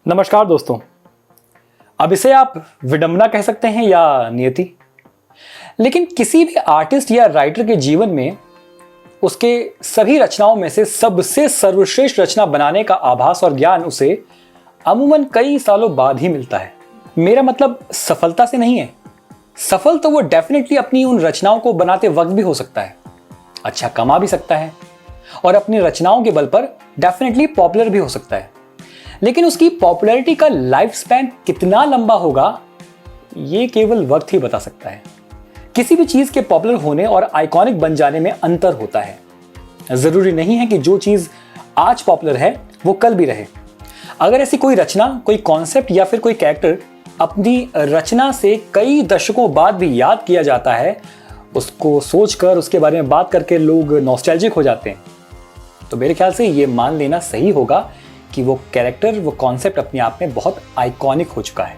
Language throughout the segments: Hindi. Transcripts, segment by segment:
नमस्कार दोस्तों, अब इसे आप विडंबना कह सकते हैं या नियति, लेकिन किसी भी आर्टिस्ट या राइटर के जीवन में उसके सभी रचनाओं में से सबसे सर्वश्रेष्ठ रचना बनाने का आभास और ज्ञान उसे अमूमन कई सालों बाद ही मिलता है। मेरा मतलब सफलता से नहीं है, सफल तो वो डेफिनेटली अपनी उन रचनाओं को बनाते वक्त भी हो सकता है, अच्छा कमा भी सकता है और अपनी रचनाओं के बल पर डेफिनेटली पॉपुलर भी हो सकता है, लेकिन उसकी पॉपुलैरिटी का लाइफ स्पैन कितना लंबा होगा ये केवल वक्त ही बता सकता है। किसी भी चीज के पॉपुलर होने और आइकॉनिक बन जाने में अंतर होता है। जरूरी नहीं है कि जो चीज आज पॉपुलर है वो कल भी रहे। अगर ऐसी कोई रचना, कोई कॉन्सेप्ट या फिर कोई कैरेक्टर अपनी रचना से कई दशकों बाद भी याद किया जाता है, उसको सोचकर उसके बारे में बात करके लोग नॉस्टैल्जिक हो जाते हैं, तो मेरे ख्याल से ये मान लेना सही होगा कि वो कैरेक्टर, वो कॉन्सेप्ट अपने आप में बहुत आइकॉनिक हो चुका है।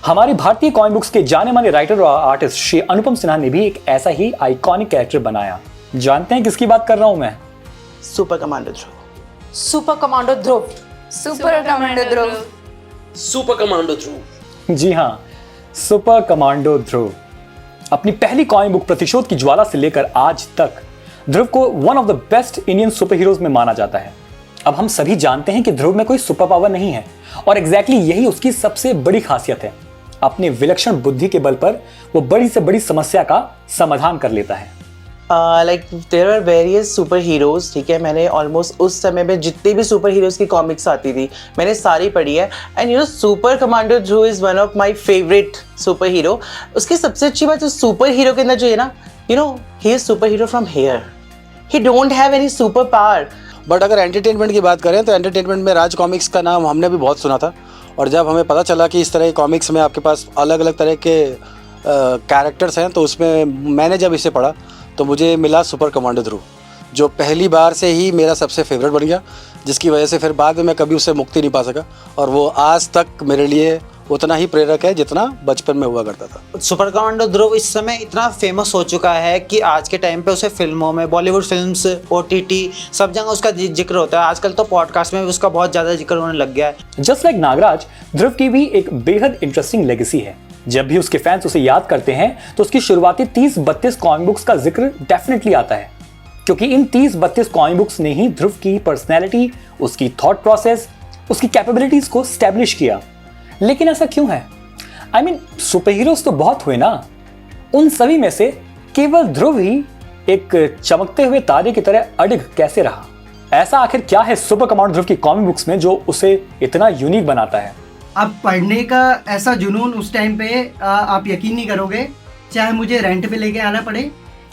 हमारी भारतीय कॉमिक बुक्स के जाने माने राइटर और आर्टिस्ट श्री अनुपम सिन्हा ने भी एक ऐसा ही आइकॉनिक कैरेक्टर बनाया। जानते हैं किसकी बात कर रहा हूं मैं? सुपर कमांडो ध्रुव। सुपर कमांडो ध्रुव। सुपर कमांडो ध्रुव। सुपर कमांडो ध्रुव। जी हाँ, सुपर कमांडो ध्रुव। अपनी पहली कॉमिक बुक प्रतिशोध की ज्वाला से लेकर आज तक ध्रुव को one of the best Indian super heroes में माना जाता है। अब हम सभी जानते हैं कि ध्रुव में कोई सुपर पावर नहीं है और एग्जैक्टली यही उसकी सबसे बड़ी खासियत है। अपने विलक्षण बुद्धि के बल पर वो बड़ी से बड़ी समस्या का समाधान कर लेता है। Like there are various super heroes, ठीक है। मैंने ऑलमोस्ट उस समय में जितने भी सुपर हीरोज की कॉमिक्स आती थी मैंने सारी पढ़ी है, and you know super commando Dhruv is one of my favourite super hero. उसकी सबसे अच्छी बात जो सुपर हीरो के अंदर जो है ना, you know he is super hero from here, he don't have any super power. But अगर एंटरटेनमेंट की बात करें तो एंटरटेनमेंट में राज कॉमिक्स का नाम हमने भी बहुत सुना था, और जब हमें पता चला कि इस तरह के कॉमिक्स में आपके पास अलग अलग तरह के कैरेक्टर्स हैं, तो उसमें मैंने जब इसे पढ़ा तो मुझे मिला सुपर कमांडो ध्रुव, जो पहली बार से ही मेरा सबसे फेवरेट बन गया, जिसकी वजह से फिर बाद में मैं कभी उससे मुक्ति नहीं पा सका, और वो आज तक मेरे लिए उतना ही प्रेरक है जितना बचपन में हुआ करता था। सुपर कमांडो ध्रुव इस समय इतना फेमस हो चुका है कि आज के टाइम पे उसे फिल्मों में, बॉलीवुड फिल्म्स, OTT सब जगह उसका जिक्र होता है। आजकल तो पॉडकास्ट में भी उसका बहुत ज़्यादा जिक्र होने लग गया है। जस्ट लाइक नागराज, ध्रुव की भी एक बेहद इंटरेस्टिंग लेगेसी है। जब भी उसके फैंस उसे याद करते हैं तो उसकी शुरुआती 30-32 कॉमिक बुक्स का जिक्र डेफिनेटली आता है, क्योंकि इन 30-32 कॉमिक बुक्स ने ही ध्रुव की पर्सनैलिटी, उसकी थॉट प्रोसेस, उसकी कैपेबिलिटीज को स्टैब्लिश किया। लेकिन ऐसा क्यों है? आई मीन सुपर हीरोज तो बहुत हुए ना, उन सभी में से केवल ध्रुव ही एक चमकते हुए तारे की तरह अडिग कैसे रहा? ऐसा आखिर क्या है सुपर कमांडो ध्रुव की कॉमिक बुक्स में जो उसे इतना यूनिक बनाता है? अब पढ़ने का ऐसा जुनून उस टाइम पे आप यकीन नहीं करोगे, चाहे मुझे रेंट पे लेके आना पड़े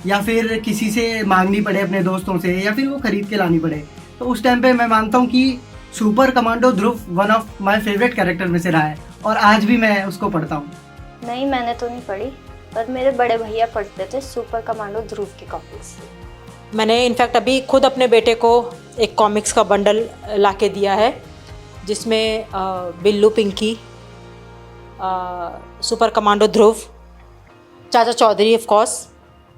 या फिर किसी से मांगनी पड़े अपने दोस्तों से, या फिर वो खरीद के लानी पड़े, तो उस टाइम पे मैं मानता हूँ कि super commando Dhruv one of my favourite character में से रहा है, और आज भी मैं उसको पढ़ता हूँ। नहीं, मैंने तो नहीं पढ़ी, पर मेरे बड़े भैया पढ़ते थे सुपर कमांडो ध्रुव की कॉमिक्स। मैंने इनफैक्ट अभी खुद अपने बेटे को एक कॉमिक्स का बंडल ला के दिया है, जिसमें बिल्लू पिंकी, सुपर कमांडो ध्रुव, चाचा चौधरी ऑफ कोर्स,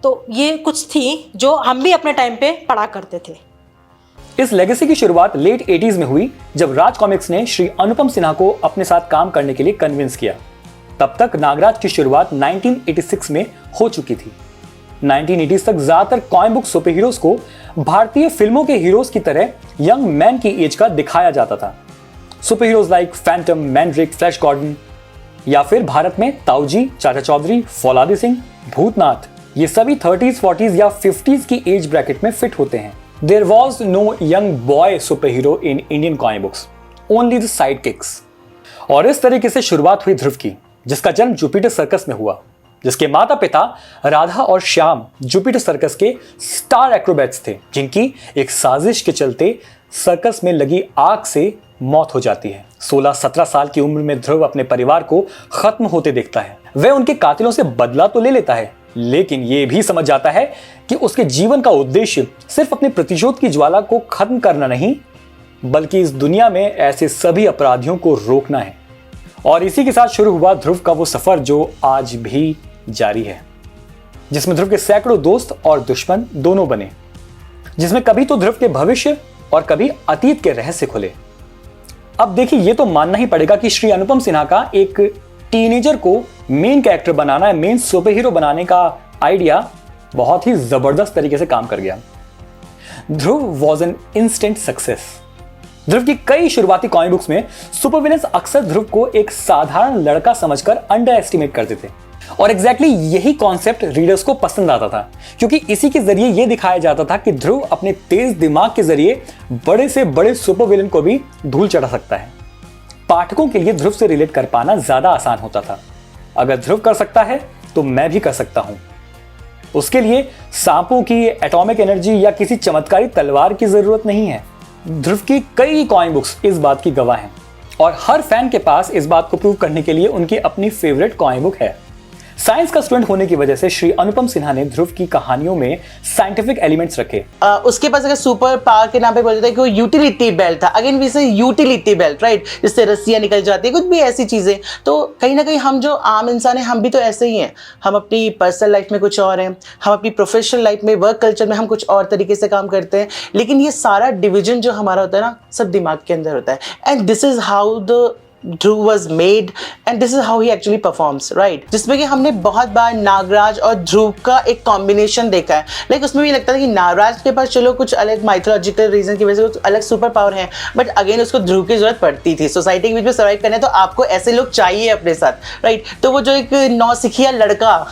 तो ये कुछ थी जो हम भी अपने टाइम पे पढ़ा करते थे। इस लेगेसी की शुरुआत लेट 80s में हुई, जब राज कॉमिक्स ने श्री अनुपम सिन्हा को अपने साथ काम करने के लिए कन्विंस किया। तब तक नागराज की शुरुआत 1986 में हो चुकी थी। 1980s तक ज्यादातर कॉमिक बुक सुपर हीरोज को भारतीय फिल्मों के हीरोज की तरह यंग मैन की एज का दिखाया जाता था। Super heroes like Phantom, Mandrake, Flash Gordon, या फिर भारत में ताऊजी, चाचा चौधरी, फौलादी सिंह, भूतनाथ, ये सभी 30s, 40s या 50s की एज ब्रैकेट में फिट होते हैं। There was no young boy superhero in Indian comic books, only the sidekicks। और इस तरीके से शुरुआत हुई ध्रुव की, जिसका जन्म जुपिटर सर्कस में हुआ, जिसके माता पिता राधा और श्याम जुपिटर सर्कस के स्टार एक्रोबैट्स थे, जिनकी एक साजिश के चलते सर्कस में लगी आग से मौत हो जाती है। 16-17 साल की उम्र में ध्रुव अपने परिवार को खत्म होते देखता है। वह उनके कातिलों से बदला तो ले लेता है, लेकिन यह भी समझ जाता है कि उसके जीवन का उद्देश्य सिर्फ अपने प्रतिशोध की ज्वाला को खत्म करना नहीं, बल्कि इस दुनिया में ऐसे सभी अपराधियों को रोकना है। और इसी के साथ शुरू हुआ ध्रुव का वो सफर जो आज भी जारी है। जिसमें ध्रुव के सैकड़ों दोस्त और दुश्मन दोनों बने, जिसमें कभी तो ध्रुव के भविष्य और कभी अतीत के रहस्य खुले। अब देखिए, ये तो मानना ही पड़ेगा कि श्री अनुपम सिन्हा का एक टीनेजर को मेन कैरेक्टर बनाना, मेन सुपर हीरो बनाने का आइडिया बहुत ही जबरदस्त तरीके से काम कर गया। ध्रुव वॉज एन इंस्टेंट सक्सेस। ध्रुव की कई शुरुआती कॉमिक बुक्स में सुपर विलेंस अक्सर ध्रुव को एक साधारण लड़का समझकर अंडर एस्टिमेट करते थे, और एग्जैक्टली यही कॉन्सेप्ट रीडर्स को पसंद आता था, क्योंकि इसी के जरिए यह दिखाया जाता था कि ध्रुव अपने तेज दिमाग के जरिए बड़े से बड़े सुपर विलेन को भी धूल चढ़ा सकता है। पाठकों के लिए ध्रुव से रिलेट कर पाना ज्यादा आसान होता था। अगर ध्रुव कर सकता है तो मैं भी कर सकता हूं। उसके लिए सांपों की एटॉमिक एनर्जी या किसी चमत्कारी तलवार की जरूरत नहीं है। ध्रुव की कई कॉमिक बुक्स इस बात की गवाह हैं, और हर फैन के पास इस बात को प्रूव करने के लिए उनकी अपनी फेवरेट कॉमिक बुक है। साइंस का स्टूडेंट होने की वजह से श्री अनुपम सिन्हा ने ध्रुव की कहानियों में साइंटिफिक एलिमेंट्स रखे। उसके पास अगर सुपर पावर के नाम पे बोलते थे कि वो यूटिलिटी बेल्ट था, अगेन वी से यूटिलिटी बेल्ट, राइट, जिससे रस्सियां निकल जाती है, कुछ भी ऐसी चीजें। तो कहीं ना कहीं हम जो आम इंसान हैं, हम भी तो ऐसे ही हैं। हम अपनी पर्सनल लाइफ में कुछ और हैं, हम अपनी प्रोफेशनल लाइफ में, वर्क कल्चर में हम कुछ और तरीके से काम करते हैं, लेकिन ये सारा डिविजन जो हमारा होता है ना, सब दिमाग के अंदर होता है। And this is how the Dhruv was made and this is how he actually performs, right? जिसमें कि हमने बहुत बार नागराज और ध्रुव का एक कॉम्बिनेशन देखा है। लाइक उसमें भी लगता था कि नागराज के पास चलो कुछ अलग माइथोलॉजिकल रीजन की वजह से कुछ अलग सुपर पावर है, बट अगेन उसको ध्रुव की जरूरत पड़ती थी। सोसाइटी के बीच में सर्वाइव करना है तो आपको ऐसे लोग चाहिए अपने साथ, राइट? तो वो जो एक नौसिखिया लड़का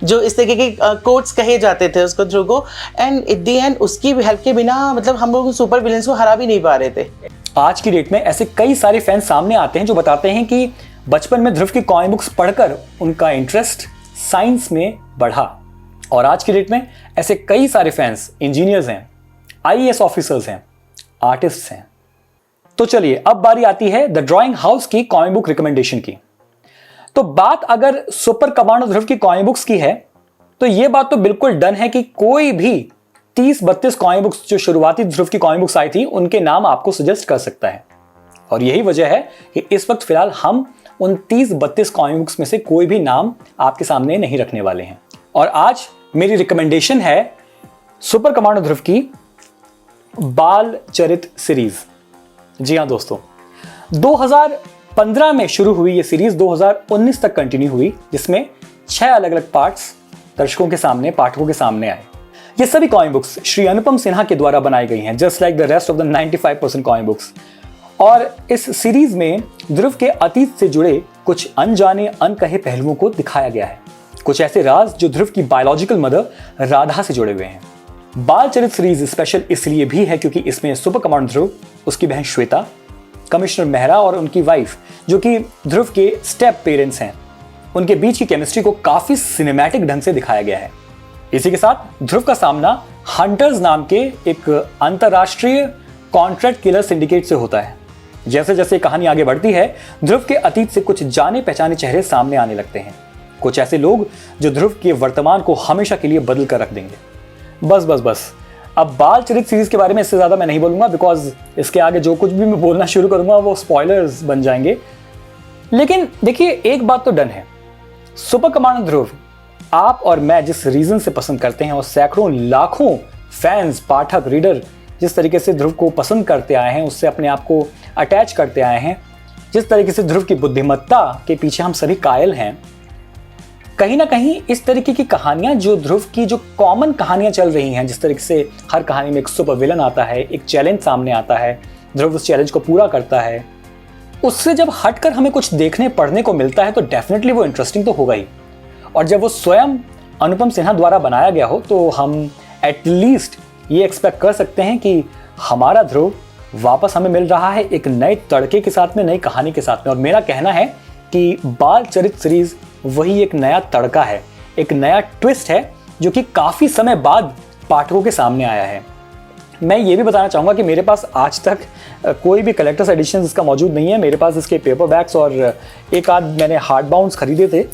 जो इस तरीके के कोट्स कहे जाते थे उसको ध्रुव को, एंड एट द एंड उसकी हेल्प के बिना मतलब हम लोग सुपर विलेंस को हरा भी नहीं पा रहे थे। आज की डेट में ऐसे कई सारे फैंस सामने आते हैं जो बताते हैं कि बचपन में ध्रुव की कॉमिक बुक्स पढ़कर उनका इंटरेस्ट साइंस में बढ़ा, और आज की डेट में ऐसे कई सारे फैंस इंजीनियर्स हैं, आईएएस ऑफिसर्स हैं, आर्टिस्ट्स हैं। तो चलिए, अब बारी आती है द ड्राइंग हाउस की कॉमिक बुक रिकमेंडेशन की। तो बात अगर सुपर कमांडो ध्रुव की कॉमिक बुक्स की है, तो यह बात तो बिल्कुल डन है कि कोई भी 30-32 कॉमिक बुक्स जो शुरुआती ध्रुव की कॉमिक बुक्स आई थी उनके नाम आपको सजेस्ट कर सकता है। और यही वजह है कि इस वक्त फिलहाल हम उन 30-32 कॉमिक बुक्स में से कोई भी नाम आपके सामने नहीं रखने वाले हैं। और आज मेरी रिकमेंडेशन है सुपर कमांडो ध्रुव की बाल चरित सीरीज। जी हाँ दोस्तों, 2015 में शुरू हुई ये सीरीज 2019 तक कंटिन्यू हुई, जिसमें 6 अलग अलग पार्ट्स दर्शकों के सामने, पाठकों के सामने आए। ये सभी कॉमिक बुक्स श्री अनुपम सिन्हा के द्वारा बनाई गई हैं, just like the rest of the 95% comic books. और इस सीरीज में ध्रुव के अतीत से जुड़े कुछ अनजाने अनकहे पहलुओं को दिखाया गया है, कुछ ऐसे राज जो ध्रुव की बायोलॉजिकल मदर राधा से जुड़े हुए हैं। बाल चरित सीरीज स्पेशल इसलिए भी है क्योंकि इसमें सुपर कमांडो ध्रुव, उसकी बहन श्वेता, कमिश्नर मेहरा और उनकी वाइफ जो कि ध्रुव के स्टेप पेरेंट्स हैं, उनके बीच की केमिस्ट्री को काफी सिनेमैटिक ढंग से दिखाया गया है। इसी के साथ ध्रुव का सामना हंटर्स नाम के एक अंतरराष्ट्रीय कॉन्ट्रैक्ट किलर सिंडिकेट से होता है। जैसे जैसे कहानी आगे बढ़ती है, ध्रुव के अतीत से कुछ जाने पहचाने चेहरे सामने आने लगते हैं, कुछ ऐसे लोग जो ध्रुव के वर्तमान को हमेशा के लिए बदल कर रख देंगे। बस अब बाल चरित सीरीज के बारे में इससे ज्यादा मैं नहीं बोलूंगा, बिकॉज इसके आगे जो कुछ भी मैं बोलना शुरू करूंगा वो स्पॉयलर्स बन जाएंगे। लेकिन देखिए, एक बात तो डन है, सुपर कमांडो ध्रुव आप और मैं जिस रीजन से पसंद करते हैं, और सैकड़ों लाखों फैंस, पाठक, रीडर जिस तरीके से ध्रुव को पसंद करते आए हैं, उससे अपने आप को अटैच करते आए हैं, जिस तरीके से ध्रुव की बुद्धिमत्ता के पीछे हम सभी कायल हैं, कहीं ना कहीं इस तरीके की कहानियां, जो ध्रुव की जो कॉमन कहानियां चल रही हैं, जिस तरीके से हर कहानी में एक सुपर विलन आता है, एक चैलेंज सामने आता है, ध्रुव उस चैलेंज को पूरा करता है, उससे जब हटकर हमें कुछ देखने पढ़ने को मिलता है तो डेफिनेटली वो इंटरेस्टिंग तो होगा ही। और जब वो स्वयं अनुपम सिन्हा द्वारा बनाया गया हो तो हम एटलीस्ट ये एक्सपेक्ट कर सकते हैं कि हमारा ध्रुव वापस हमें मिल रहा है एक नए तड़के के साथ में, नई कहानी के साथ में। और मेरा कहना है कि बाल चरित सीरीज वही एक नया तड़का है, एक नया ट्विस्ट है जो कि काफ़ी समय बाद पाठकों के सामने आया है। मैं ये भी बताना चाहूँगा कि मेरे पास आज तक कोई भी कलेक्टर्स एडिशन इसका मौजूद नहीं है। मेरे पास इसके पेपर बैग्स और एक आध मैंने हार्ड बाउंड्स खरीदे थे,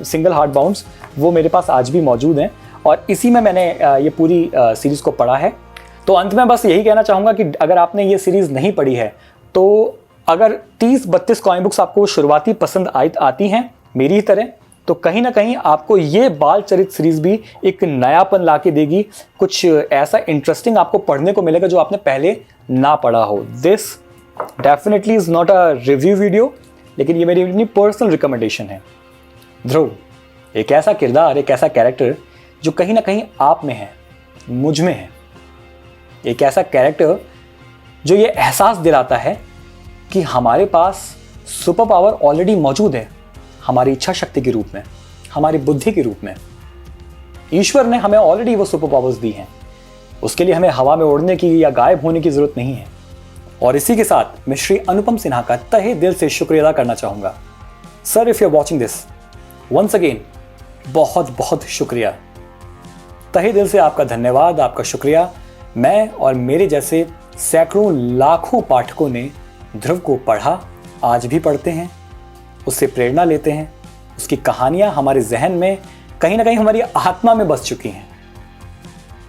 सिंगल हार्ड बाउंड्स, वो मेरे पास आज भी मौजूद हैं, और इसी में मैंने ये पूरी सीरीज़ को पढ़ा है। तो अंत में बस यही कहना चाहूँगा कि अगर आपने ये सीरीज़ नहीं पढ़ी है तो अगर 30-32 कॉमिक बुक्स आपको शुरुआती पसंद आती हैं मेरी ही तरह, तो कहीं ना कहीं आपको ये बाल चरित सीरीज भी एक नयापन ला के देगी, कुछ ऐसा इंटरेस्टिंग आपको पढ़ने को मिलेगा जो आपने पहले ना पढ़ा हो। This definitely is not a review video, लेकिन ये मेरी अपनी पर्सनल रिकमेंडेशन है। ध्रुव एक ऐसा किरदार, एक ऐसा कैरेक्टर जो कहीं ना कहीं आप में है, मुझ में है। एक ऐसा कैरेक्टर जो ये एहसास दिलाता है कि हमारे पास सुपर पावर ऑलरेडी मौजूद है, हमारी इच्छा शक्ति के रूप में, हमारी बुद्धि के रूप में। ईश्वर ने हमें ऑलरेडी वो सुपर पावर्स दी हैं, उसके लिए हमें हवा में उड़ने की या गायब होने की जरूरत नहीं है। और इसी के साथ मैं श्री अनुपम सिन्हा का तहे दिल से शुक्रिया अदा करना चाहूंगा। Sir, if you are watching this, once again बहुत बहुत शुक्रिया, तहे दिल से आपका धन्यवाद, आपका शुक्रिया। मैं और मेरे जैसे सैकड़ों लाखों पाठकों ने ध्रुव को पढ़ा, आज भी पढ़ते हैं, उससे प्रेरणा लेते हैं। उसकी कहानियां हमारे जहन में कहीं ना कहीं हमारी आत्मा में बस चुकी हैं।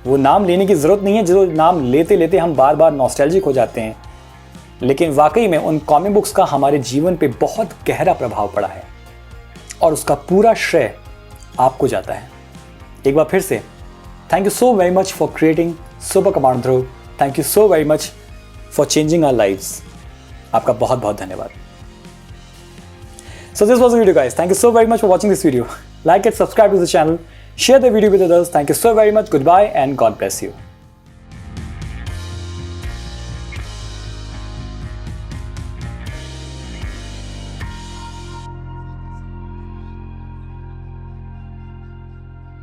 वो नाम लेने की ज़रूरत नहीं है जो नाम लेते लेते हम बार बार नॉस्टैल्जिक हो जाते हैं, लेकिन वाकई में उन कॉमिक बुक्स का हमारे जीवन पे बहुत गहरा प्रभाव पड़ा है और उसका पूरा श्रेय आपको जाता है। एक बार फिर से thank you so very much for creating super commando Dhruv. Thank you so very much for changing our lives. आपका बहुत बहुत धन्यवाद। So this was the video, guys. Thank you so very much for watching this video. Like it, subscribe to the channel, share the video with others. Thank you so very much. Goodbye and God bless you.